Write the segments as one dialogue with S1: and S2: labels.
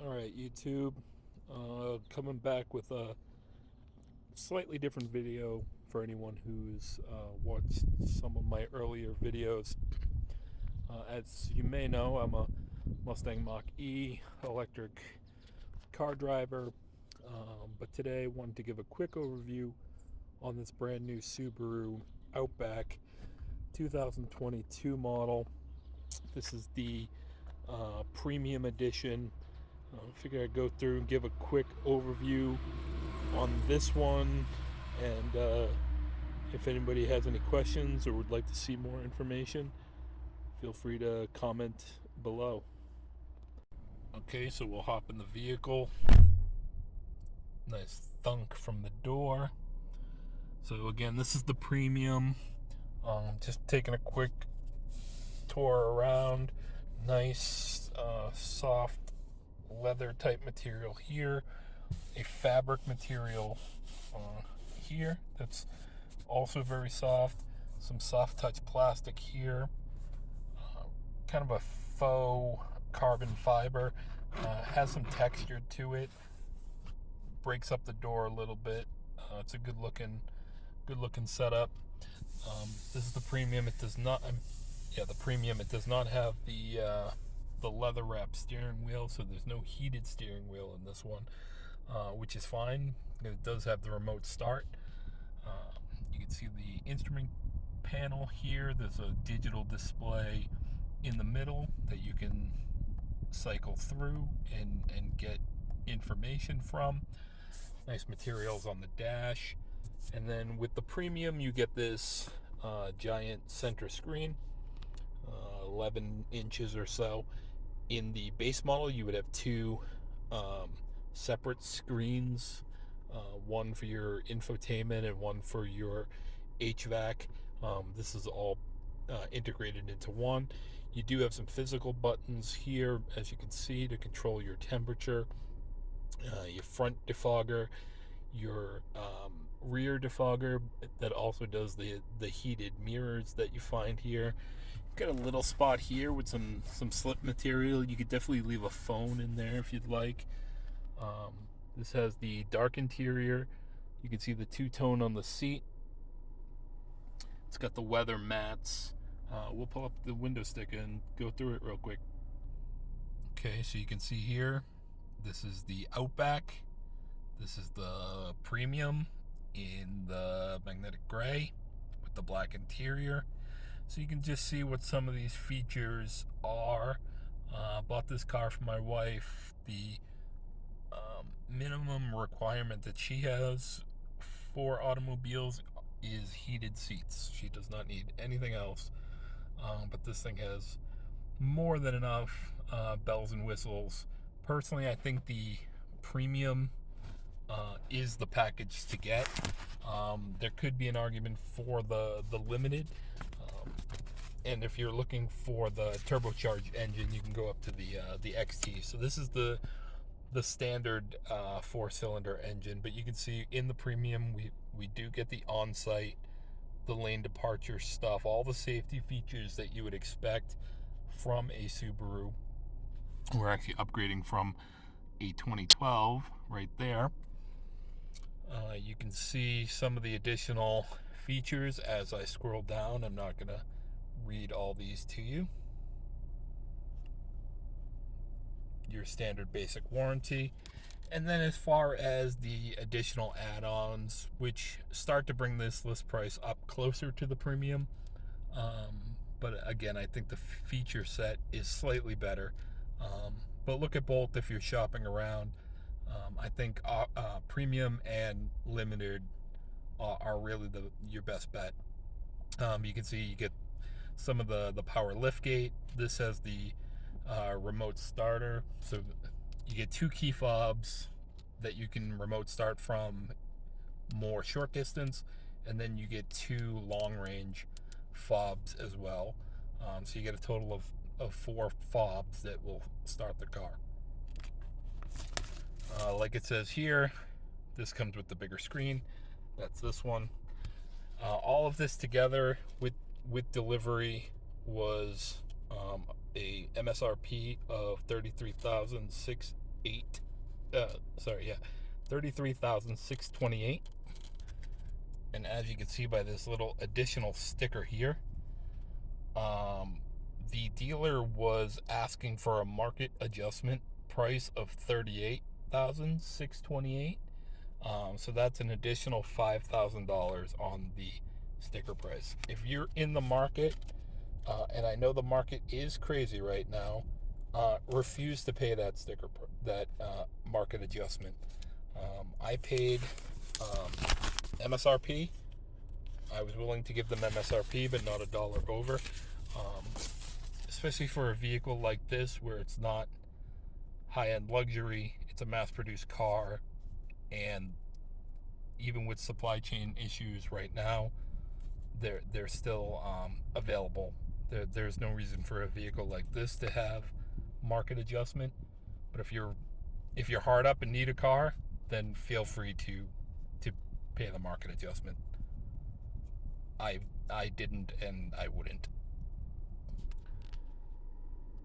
S1: Alright, YouTube, coming back with a slightly different video for anyone who's watched some of my earlier videos. As you may know, I'm a Mustang Mach-E electric car driver, but today I wanted to give a quick overview on this brand new Subaru Outback 2022 model. This is the premium edition. I figure I'd go through and give a quick overview on this one, and if anybody has any questions or would like to see more information, feel free to comment below. Okay, so we'll hop in the vehicle. Nice thunk from the door. So again, this is the premium. Just taking a quick tour around. Nice soft leather type material here, a fabric material here that's also very soft, some soft touch plastic here, kind of a faux carbon fiber, has some texture to it, breaks up the door a little bit. It's a good looking setup. This is the premium. It does not the premium, it does not have the leather wrap steering wheel, so there's no heated steering wheel in this one, which is fine. It does have the remote start. You can see the instrument panel here. There's a digital display in the middle that you can cycle through and get information from. Nice materials on the dash. And then with the premium, you get this giant center screen, 11 inches or so. In the base model, you would have two separate screens, one for your infotainment and one for your HVAC. This is all integrated into one. You do have some physical buttons here, as you can see, to control your temperature, your front defogger, your rear defogger that also does the heated mirrors that you find here. Got a little spot here with some slip material. You could definitely leave a phone in there if you'd like. This has the dark interior. You can see the two-tone on the seat. It's got the weather mats. We'll pull up the window sticker and go through it real quick. Okay, so you can see here, this is the Outback. This is the premium in the magnetic gray with the black interior. So you can just see what some of these features are. Bought this car for my wife. The minimum requirement that she has for automobiles is heated seats. She does not need anything else. But this thing has more than enough bells and whistles. Personally, I think the premium is the package to get. There could be an argument for the limited, and if you're looking for the turbocharged engine, you can go up to the XT. So this is the standard 4-cylinder engine, but you can see in the premium we do get the on-site, the lane departure stuff, all the safety features that you would expect from a Subaru. We're actually upgrading from a 2012 right there. You can see some of the additional features as I scroll down. I'm not going to read all these to you. Your standard basic warranty. And then as far as the additional add-ons, which start to bring this list price up closer to the premium. But again, I think the feature set is slightly better. But look at both if you're shopping around. I think premium and limited are really your best bet. You can see you get some of the power liftgate. This has the remote starter, so you get two key fobs that you can remote start from more short distance, and then you get two long range fobs as well. So you get a total of 4 fobs that will start the car. Like it says here, this comes with the bigger screen. That's this one. All of this together with delivery was a MSRP of $33,686. $33,628. And as you can see by this little additional sticker here, the dealer was asking for a market adjustment price of $38,628. So that's an additional $5,000 on the sticker price. If you're in the market, and I know the market is crazy right now, refuse to pay that market adjustment. I paid MSRP. I was willing to give them MSRP, but not a dollar over. Especially for a vehicle like this, where it's not high-end luxury, it's a mass-produced car, and even with supply chain issues right now, they're still available. There's no reason for a vehicle like this to have market adjustment. But if you're hard up and need a car, then feel free to pay the market adjustment. I didn't, and I wouldn't.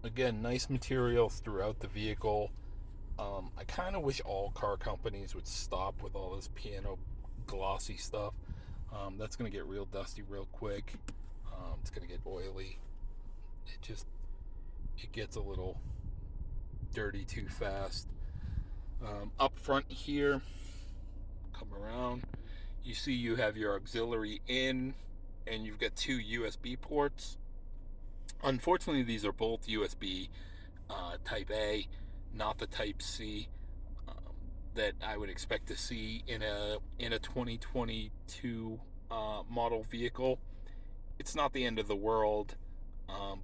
S1: Again, nice materials throughout the vehicle. I kind of wish all car companies would stop with all this piano glossy stuff. That's going to get real dusty real quick. It's going to get oily. It gets a little dirty too fast. Up front here, come around, you see you have your auxiliary in, and you've got two USB ports. Unfortunately, these are both USB Type A, not the Type C that I would expect to see in a 2022 model vehicle. It's not the end of the world,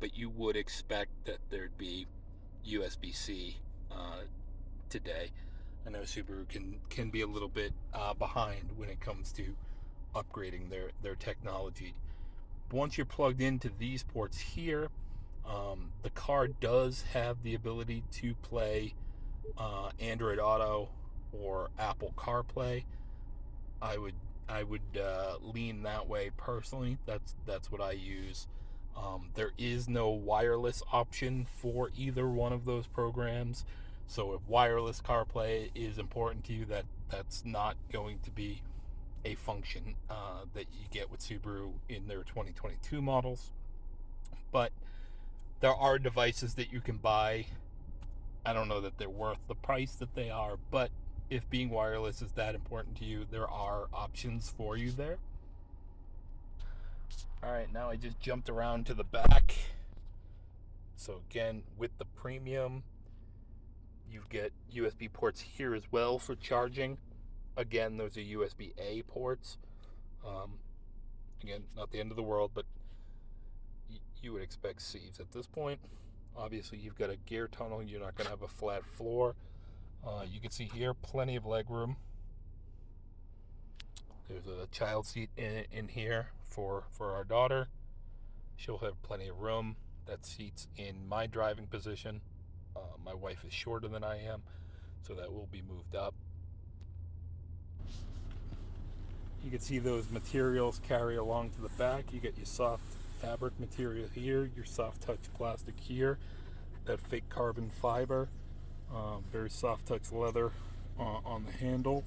S1: but you would expect that there'd be USB-C today. I know Subaru can be a little bit behind when it comes to upgrading their technology. Once you're plugged into these ports here, the car does have the ability to play Android Auto or Apple CarPlay. I would lean that way personally. That's what I use. There is no wireless option for either one of those programs. So if wireless CarPlay is important to you, that's not going to be a function that you get with Subaru in their 2022 models. But there are devices that you can buy. I don't know that they're worth the price that they are, but if being wireless is that important to you, there are options for you there. All right, now I just jumped around to the back. So again, with the premium, you get USB ports here as well for charging. Again, those are USB-A ports. Again, not the end of the world, but you would expect C's at this point. Obviously, you've got a gear tunnel. You're not going to have a flat floor. You can see here, plenty of leg room. There's a child seat in here for our daughter. She'll have plenty of room. That seat's in my driving position. My wife is shorter than I am, so that will be moved up. You can see those materials carry along to the back. You get your soft fabric material here, your soft touch plastic here, that fake carbon fiber, very soft touch leather on the handle.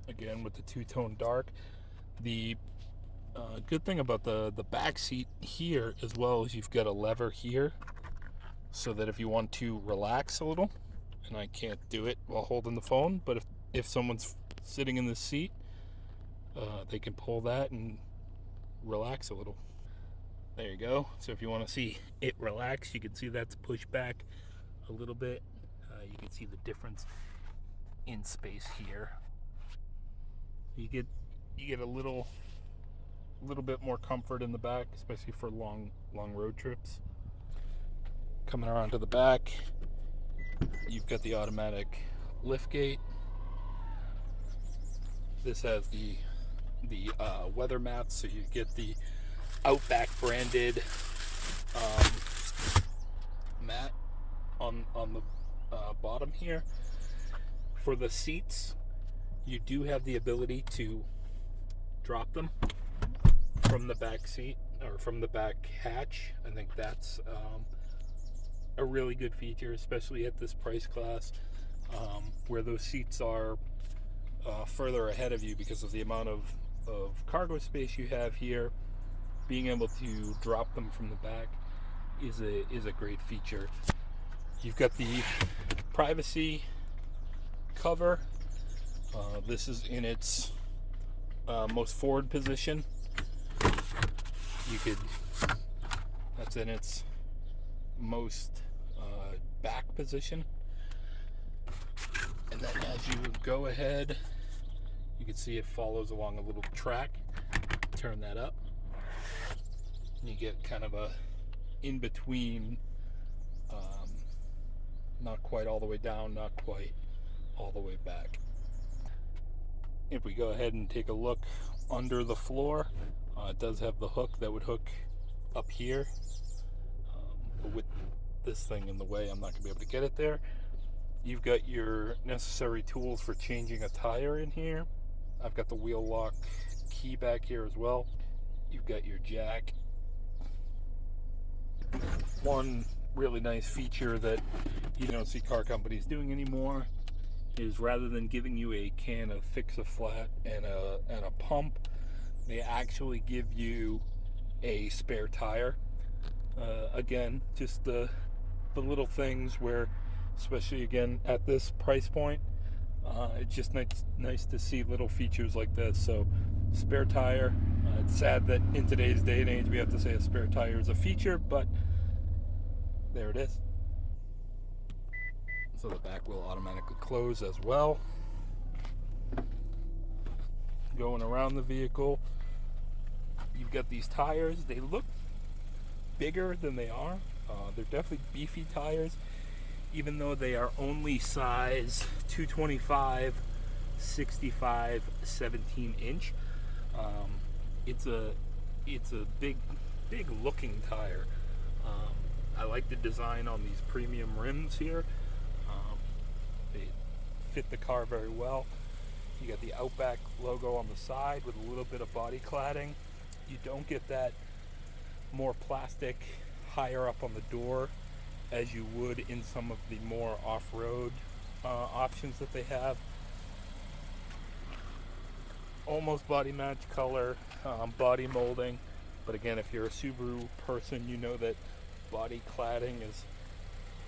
S1: Again, with the two-tone dark. The good thing about the back seat here as well is you've got a lever here, so that if you want to relax a little, and I can't do it while holding the phone, but if someone's sitting in the seat, they can pull that and relax a little. There you go. So if you want to see it relax, you can see that's pushed back a little bit. You can see the difference in space here. You get a little bit more comfort in the back, especially for long road trips. Coming around to the back, you've got the automatic lift gate. This has the weather mats, so you get the Outback branded mat on the bottom here. For the seats, you do have the ability to drop them from the back seat or from the back hatch. I think that's a really good feature, especially at this price class, where those seats are further ahead of you because of the amount of cargo space you have here. Being able to drop them from the back is a great feature. You've got the privacy cover. This is in its most forward position. That's in its most back position. And then as you go ahead, you can see it follows along a little track. Turn that up, and you get kind of a in between, not quite all the way down, not quite all the way back. If we go ahead and take a look under the floor, it does have the hook that would hook up here. But with this thing in the way, I'm not going to be able to get it there. You've got your necessary tools for changing a tire in here. I've got the wheel lock key back here as well. You've got your jack. One really nice feature that you don't see car companies doing anymore is, rather than giving you a can of Fix-A-Flat and a pump, they actually give you a spare tire. Again, just the little things where, especially again at this price point, it's just nice to see little features like this. So, spare tire. It's sad that in today's day and age we have to say a spare tire is a feature, but there it is. So the back will automatically close as well. Going around the vehicle, you've got these tires. They look bigger than they are. They're definitely beefy tires, even though they are only size 225, 65, 17 inch. It's a big looking tire. I like the design on these premium rims here. They fit the car very well. You got the Outback logo on the side with a little bit of body cladding. You don't get that more plastic higher up on the door as you would in some of the more off-road options that they have. Almost body match color, body molding, but again, if you're a Subaru person, you know that body cladding is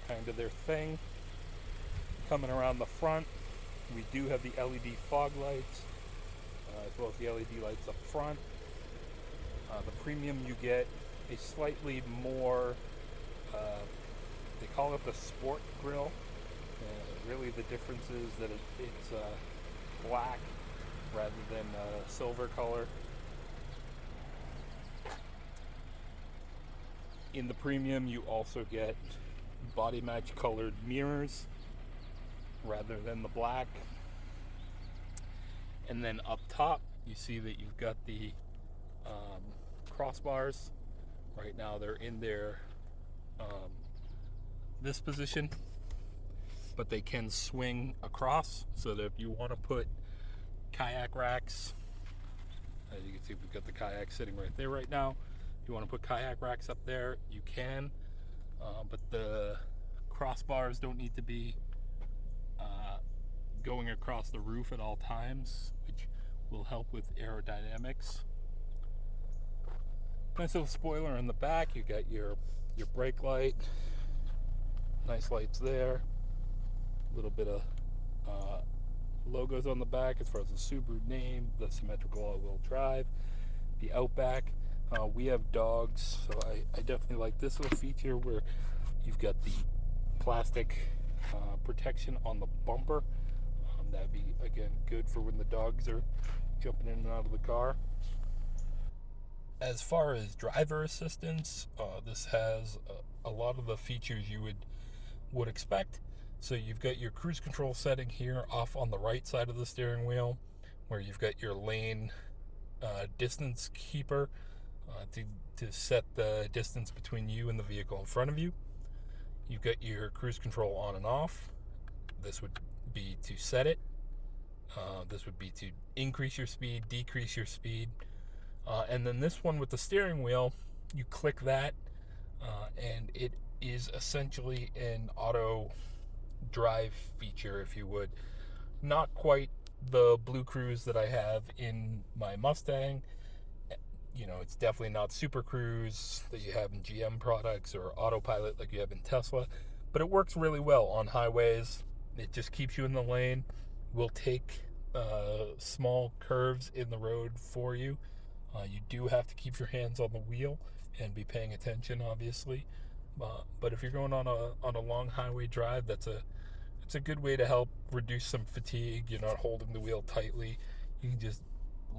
S1: kind of their thing. Coming around the front, we do have the LED fog lights, as well as the LED lights up front. The premium, you get a slightly more, they call it the sport grille. Really the difference is that it's black rather than silver color. In the premium, you also get body match colored mirrors rather than the black. And then up top, you see that you've got the crossbars. Right now they're in their this position, but they can swing across, so that if you want to put kayak racks, as you can see, we've got the kayak sitting right there right now. If you want to put kayak racks up there, you can, but the crossbars don't need to be going across the roof at all times, which will help with aerodynamics. Nice little spoiler in the back. You got your brake light, nice lights there. A little bit of logos on the back as far as the Subaru name, the symmetrical all-wheel drive, the Outback. We have dogs, so I definitely like this little feature where you've got the plastic protection on the bumper. That'd be, again, good for when the dogs are jumping in and out of the car. As far as driver assistance, this has a lot of the features you would expect. So you've got your cruise control setting here off on the right side of the steering wheel, where you've got your lane distance keeper to set the distance between you and the vehicle in front of you. You've got your cruise control on and off. This would be to set it. This would be to increase your speed, decrease your speed. And then this one with the steering wheel, you click that, and it is essentially an auto drive feature, if you would. Not quite the Blue Cruise that I have in my Mustang. You know, it's definitely not Super Cruise that you have in GM products or autopilot like you have in Tesla, but it works really well on highways. It just keeps you in the lane, will take small curves in the road for you. You do have to keep your hands on the wheel and be paying attention, obviously. But if you're going on a long highway drive, it's a good way to help reduce some fatigue. You're not holding the wheel tightly. You can just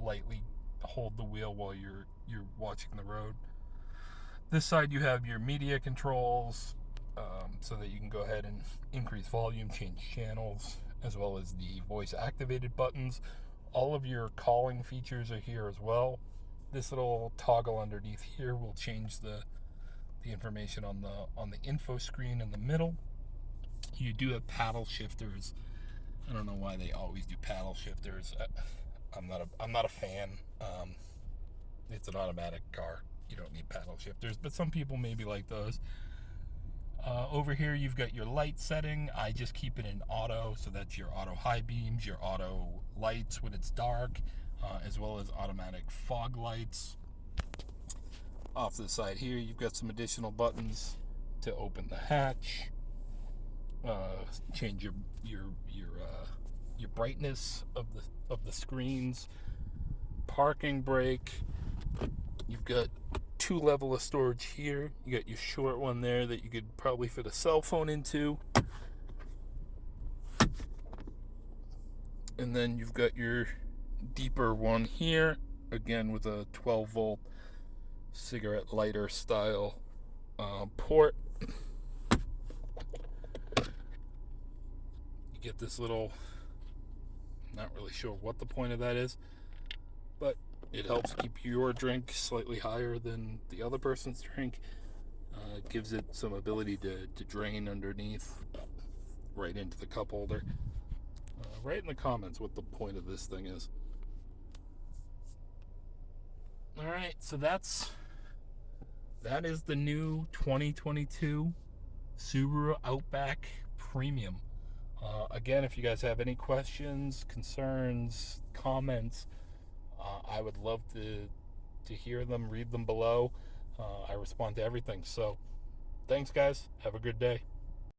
S1: lightly hold the wheel while you're watching the road. This side you have your media controls, so that you can go ahead and increase volume, change channels, as well as the voice activated buttons. All of your calling features are here as well. This little toggle underneath here will change the information on the info screen in the middle. You do have paddle shifters. I don't know why they always do paddle shifters. I'm not a fan. It's an automatic car. You don't need paddle shifters, but some people maybe like those. Over here, you've got your light setting. I just keep it in auto, so that's your auto high beams, your auto lights when it's dark, as well as automatic fog lights. Off to the side here, you've got some additional buttons to open the hatch, change your brightness of the screens, parking brake. You've got 2 levels of storage here. You got your short one there that you could probably fit a cell phone into. And then you've got your deeper one here, again with a 12 volt cigarette lighter style port. You get this little, not really sure what the point of that is, but it helps keep your drink slightly higher than the other person's drink. It gives it some ability to drain underneath right into the cup holder. Write in the comments what the point of this thing is. Alright, so that is the new 2022 Subaru Outback Premium. Again, if you guys have any questions, concerns, comments, I would love to hear them, read them below. I respond to everything. So, thanks, guys. Have a good day.